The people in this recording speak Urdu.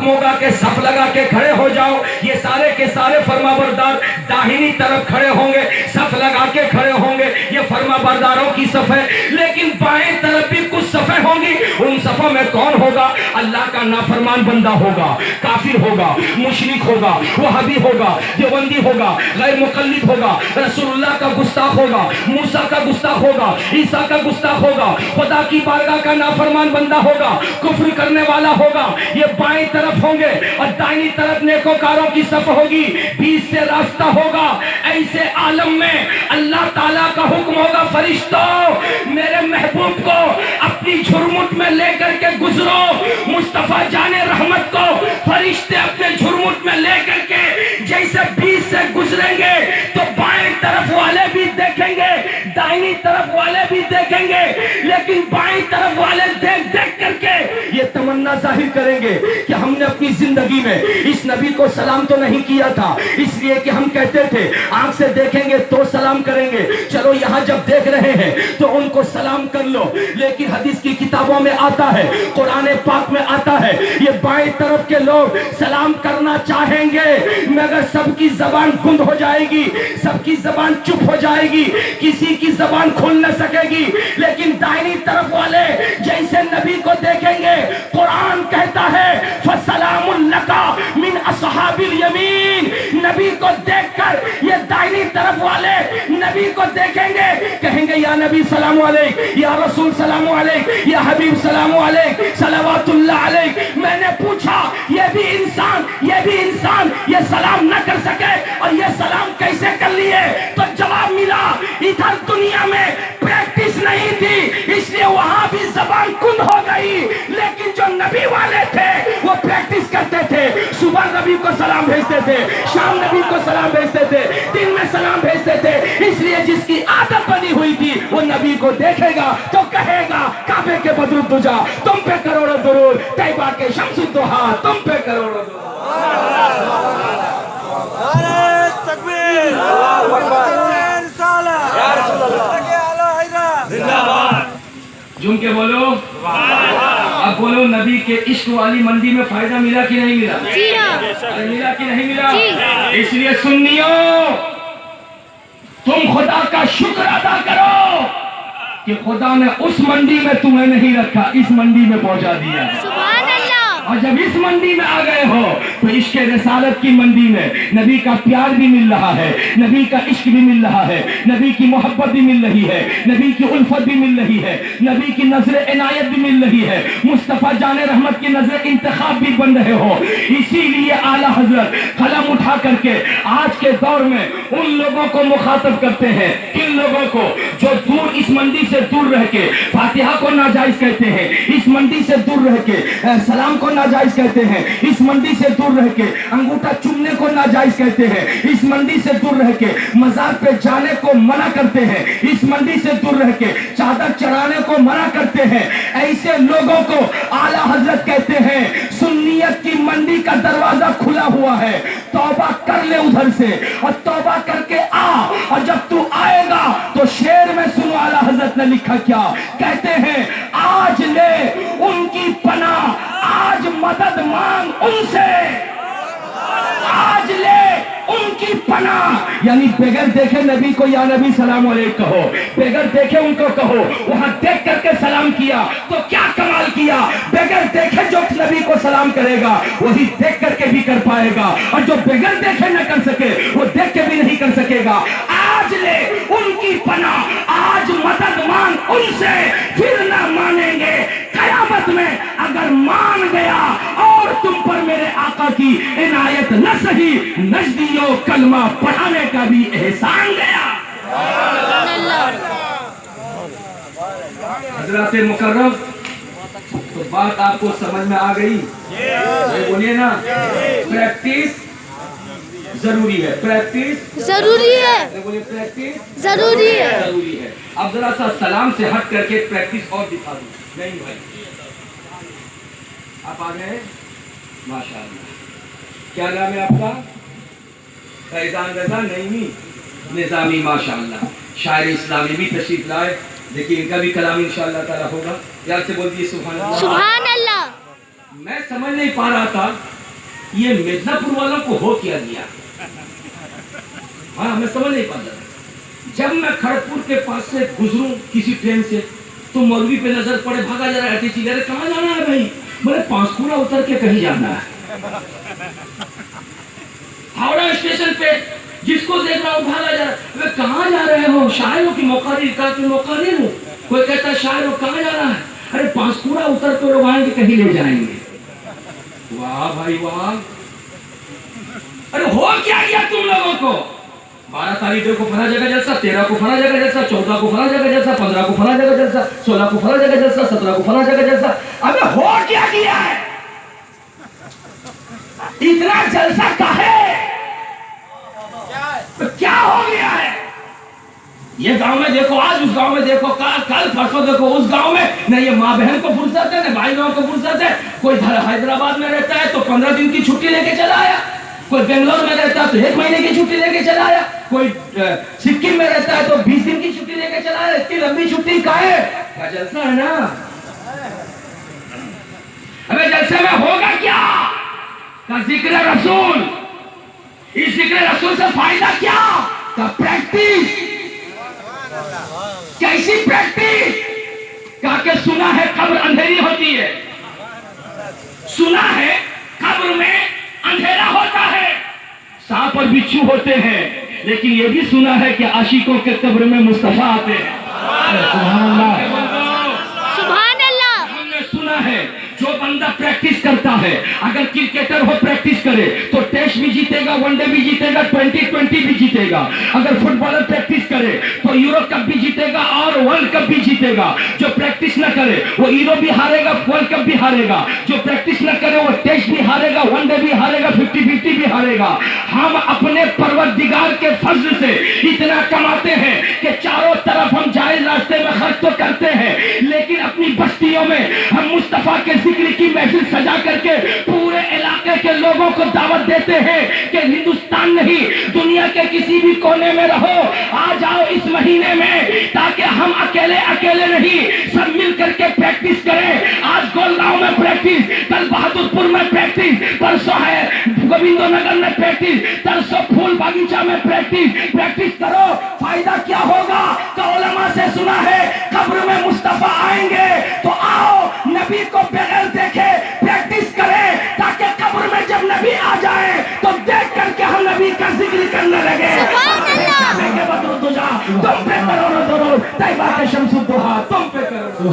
حکم ہوگا کہ صف لگا کے کھڑے ہو جاؤ. یہ سارے کے سارے فرمانبردار داہنی طرف کھڑے ہوں گے, صف لگا کے کھڑے ہوں گے, یہ فرمانبرداروں کی صف ہے. لیکن بائیں طرف بھی کچھ صفیں ہوں گی. ان صفوں میں کون ہوگا؟ اللہ کا نافرمان بندہ ہوگا, کافر ہوگا, مشرک ہوگا, وہابی ہوگا, دیوبندی ہوگا, غیر مقلد ہوگا, رسول اللہ کا گستاخ ہوگا, موسیٰ کا گستاخ ہوگا, عیسیٰ کا گستاخ ہوگا, خدا کی بارگاہ کا نافرمان بندہ ہوگا, کفر کرنے والا ہوگا. یہ بائیں طرف ہوں گے اور دائنی طرف نیکوکاروں کی صف ہوگی, بیچ سے راستہ ہوگا. ایسے عالم میں اللہ تعالیٰ کا حکم ہوگا, فرشتوں میرے محبوب کو اپنی جھرمٹ میں لے کر کے گزرو. مصطفیٰ جان رحمت کو فرشتے اپنے جھرمٹ میں لے کر کے جیسے بیچ سے گزریں گے تو بائیں طرف والے بھی دیکھیں گے, دائنی طرف والے بھی دیکھیں گے, لیکن بائیں طرف والے دیکھ دیکھ کر کے یہ تمنا ظاہر کریں گے کہ ہم نے اپنی زندگی میں اس نبی کو سلام تو نہیں کیا تھا, اس لیے کہ ہم کہتے تھے آنکھ سے دیکھیں گے تو سلام کریں گے. چلو یہاں جب دیکھ رہے ہیں تو ان کو سلام کر لو. لیکن حدیث کی کتابوں میں آتا ہے, قرآن پاک میں آتا ہے, یہ بائیں طرف کے لوگ سلام کرنا چاہیں گے مگر سب کی زبان گنگ ہو جائے گی, سب کی زبان چپ ہو جائے گی, کسی کی زبان کھل نہ سکے گی. لیکن دائنی طرف والے جیسے نبی کو دیکھیں گے, قرآن کہتا ہے فَسَلَامٌ لَكَ مِنْ أَصْحَابِ الْيَمِينِ. نبی کو دیکھ کر یہ دائنی طرف والے نبی کو دیکھیں گے, کہیں گے یا نبی سلام علیک, یا رسول سلام علیک, یا حبیب سلام علیک, صلوات اللہ علیک. میں نے پوچھا یہ بھی انسان یہ سلام نہ کر سکے اور یہ سلام کیسے کر لیے؟ تو جواب ملا ادھر دنیا میں پریکٹس نہیں تھی اس لیے وہاں بھی زبان کند ہو گئی. لیکن جو نبی والے تھے وہ پریکٹس کرتے تھے, صبح نبی کو سلام بھیجتے تھے, شام نبی کو سلام بھیجتے تھے, دن میں سلام بھیجتے تھے. اس لیے جس کی عادت بنی ہوئی تھی وہ نبی کو دیکھے گا تو کہے گا کعبے کے بدر الدجا تم پہ کروڑوں درود, طیبہ کے شمس الضحیٰ تم پہ کروڑوں درود. جم کے بولو, اب بولو نبی کے عشق والی منڈی میں فائدہ ملا کہ نہیں ملا؟ ملا کہ نہیں ملا؟ اس لیے سنیوں تم خدا کا شکر ادا کرو کہ خدا نے اس منڈی میں تمہیں نہیں رکھا, اس منڈی میں پہنچا دیا. اور جب اس منڈی میں آ گئے ہو تو عشق رسالت کی منڈی میں نبی کا پیار بھی مل رہا ہے, نبی کا عشق بھی مل رہا ہے, نبی کی محبت بھی مل رہی ہے, نبی کی الفت بھی مل رہی ہے, نبی کی نظر عنایت بھی مل رہی ہے, مصطفیٰ جان رحمت کی نظر انتخاب بھی بن رہے ہو. اسی لیے اعلیٰ حضرت قلم اٹھا کر کے آج کے دور میں ان لوگوں کو مخاطب کرتے ہیں, کن لوگوں کو جو دور اس منڈی سے دور رہ کے فاتحہ کو ناجائز کہتے ہیں, اس منڈی سے دور رہ کے سلام کو ناجائز کہتے ہیں, اس منڈی سے دور رہ کے انگوٹھا چومنے کو ناجائز کہتے ہیں, اس منڈی سے دور رہ کے مزار پہ جانے کو منع کرتے ہیں, اس منڈی سے دور رہ کے چادر چڑھانے کو منع کرتے ہیں. ایسے لوگوں کو اعلیٰ حضرت کہتے ہیں سنیت کی منڈی کا دروازہ کھلا ہوا ہے, توبہ کر لے ادھر سے اور توبہ کر کے آ, اور جب تو آئے گا تو شعر میں سنو اعلیٰ حضرت نے لکھا کیا کہتے ہیں, آج لے ان کی پناہ, آج مدد مانگ ان سے, آج لے ان کی پناہ. یعنی بغیر دیکھے نبی کو یا نبی سلام علیکم کہو, بغیر دیکھے ان کو کہو, وہاں دیکھ کر کے سلام کیا تو کیا کمال کیا. بغیر دیکھے جو نبی کو سلام کرے گا وہی دیکھ کر کے بھی کر پائے گا, اور جو بغیر دیکھے نہ کر سکے وہ دیکھ کے بھی نہیں کر سکے گا. آج لے ان کی پناہ, آج مدد مانگ ان سے, پھر نہ مانیں گے قیامت میں. اگر مان گیا اور تم پر میرے آقا کی عنایت نہ سہی, نجدیوں کلمہ پڑھانے کا بھی احسان گیا. حضرات مکرم, تو بات آپ کو سمجھ میں آ گئی؟ بولیے نا, پریکٹس ضروری ہے, پریکٹس ضروری ہے, بولیے پریکٹس ضروری ہے. اب ذرا سا سلام سے ہٹ کر کے پریکٹس اور دکھا دوں. نہیں بھائی آپ آ گئے, ماشاء اللہ. کیا نام ہے آپ کا؟ فیضان رضا نعیمی نظامی, ماشاء اللہ. شاعر اسلامی بھی تشریف لائے, دیکھیے ان کا بھی کلام انشاءاللہ تعالیٰ ہوگا. یاد سے بول دیجیے سبحان اللہ. سبحان اللہ. میں سمجھ نہیں پا رہا تھا یہ میدناپور والوں کو ہو کیا گیا؟ ہاں میں سمجھ نہیں پاتا. جب میں کھڑگپور کے پاس سے گزروں کسی ٹرین سے تو مولوی پہ نظر پڑے, بھاگا جا رہا ہے ٹیچی, ارے کہاں جانا ہے بھائی؟ بولے پانسکورا اتر کے کہیں جانا ہے. ہاوڑا اسٹیشن پہ جس کو دیکھ رہا ہوں بھاگا جا رہا ہے, کہاں جا رہے ہو؟ شاعروں کی مقرر کا کی مقرر ہوں. کوئی کہتا ہے شاعر ہو, کہاں جانا ہے؟ ارے پانسکورا اتر کے لوگ آئیں گے کہیں لے جائیں گے. واہ بھائی واہ, ارے ہو کیا گیا تم لوگوں کو؟ 12 تاریخ کو فلاں جگہ جلسہ, 13 کو فلاں جگہ جلسہ, 14 کو فلاں جگہ جلسہ, 15 کو فلاں جگہ جلسہ, 16 کو فلاں جگہ جلسہ, 17 کو فلاں جگہ جلسہ. ابے ہو کیا گیا ہے؟ اتنا جلسہ کاہے؟ کیا ہو گیا ہے؟ یہ گاؤں میں دیکھو آج, اس گاؤں میں دیکھو کل پرسوں دیکھو اس گاؤں میں. نہ یہ ماں بہن کو فرصت ہے, نہ بھائی بہن کو فرصت ہے. کوئی حیدرآباد میں رہتا ہے تو 15 دن کی چھٹی لے کے چلا آیا, کوئی بنگلور میں رہتا ہے تو 1 مہینے کی چھٹی لے کے چلا آیا, کوئی سکم میں رہتا ہے تو 20 دن کی چھٹی لے کے چلا آیا. اتنی لمبی چھٹی کا ہے؟ کیا جلسہ ہے نا. ابے جلسے میں ہوگا کیا؟ کا ذکر رسول. اس ذکر رسول سے فائدہ کیا؟ کا پریکٹس. کیسی پریکٹس؟ کہا کہ سنا ہے قبر اندھیری ہوتی ہے, سنا ہے قبر میں اندھیرا ہوتا ہے, سانپ اور بچھو ہوتے ہیں, لیکن یہ بھی سنا ہے کہ عاشقوں کے قبر میں مصطفیٰ آتے ہیں. سبحان اللہ, سبحان اللہ. ہم نے سنا ہے جو بندہ پریکٹس کرتا ہے, اگر کرکٹر ہو پریکٹس کرے تو ٹیسٹ بھی جیتے گا, ون ڈے بھی جیتے گا, 2020 بھی جیتے گا. اگر فٹ بالر پریکٹس کرے تو یورو کپ بھی جیتے گا اور ورلڈ کپ بھی جیتے گا. جو پریکٹس نہ کرے وہ یورو بھی ہارے گا, ورلڈ کپ بھی ہارے گا. جو پریکٹس نہ کرے وہ ٹیسٹ بھی ہارے گا, ون ڈے بھی ہارے گا, 50-50 بھی ہارے گا. ہم اپنے پروردگار کے فضل سے اتنا کماتے ہیں کہ چاروں طرف ہم جائز راستے میں خرچ تو کرتے ہیں, لیکن اپنی بستیوں میں ہم مصطفیٰ کے ذکر کی محفل سجا کر کے پورے علاقے کے لوگوں کو دعوت دیتے ہیں کہ ہندوستان نہیں دنیا کے کسی بھی کونے میں رہو, آ جاؤ اس مہینے میں, تاکہ ہم اکیلے نہیں سب مل کر کے پریکٹس کریں. آج گولگاؤں میں پریکٹس, کل بہادر پور میں پریکٹس, پرسوں ہے گوبندو نگر میں پریکٹس, ترسوں پھول باغیچہ میں پریکٹس کرو. فائدہ کیا ہوگا؟ کہ علماء سے سنا ہے قبر میں مصطفیٰ آئیں گے, تو آؤ نبی کو بغیر دیکھے پریکٹس کریں, تاکہ قبر میں جب نبی آ جائے تو دیکھ کر کے ہم نبی کا ذکر کرنے لگے. تم پہ کرو, طیبہ کے شمس الضحیٰ تم پہ کرو.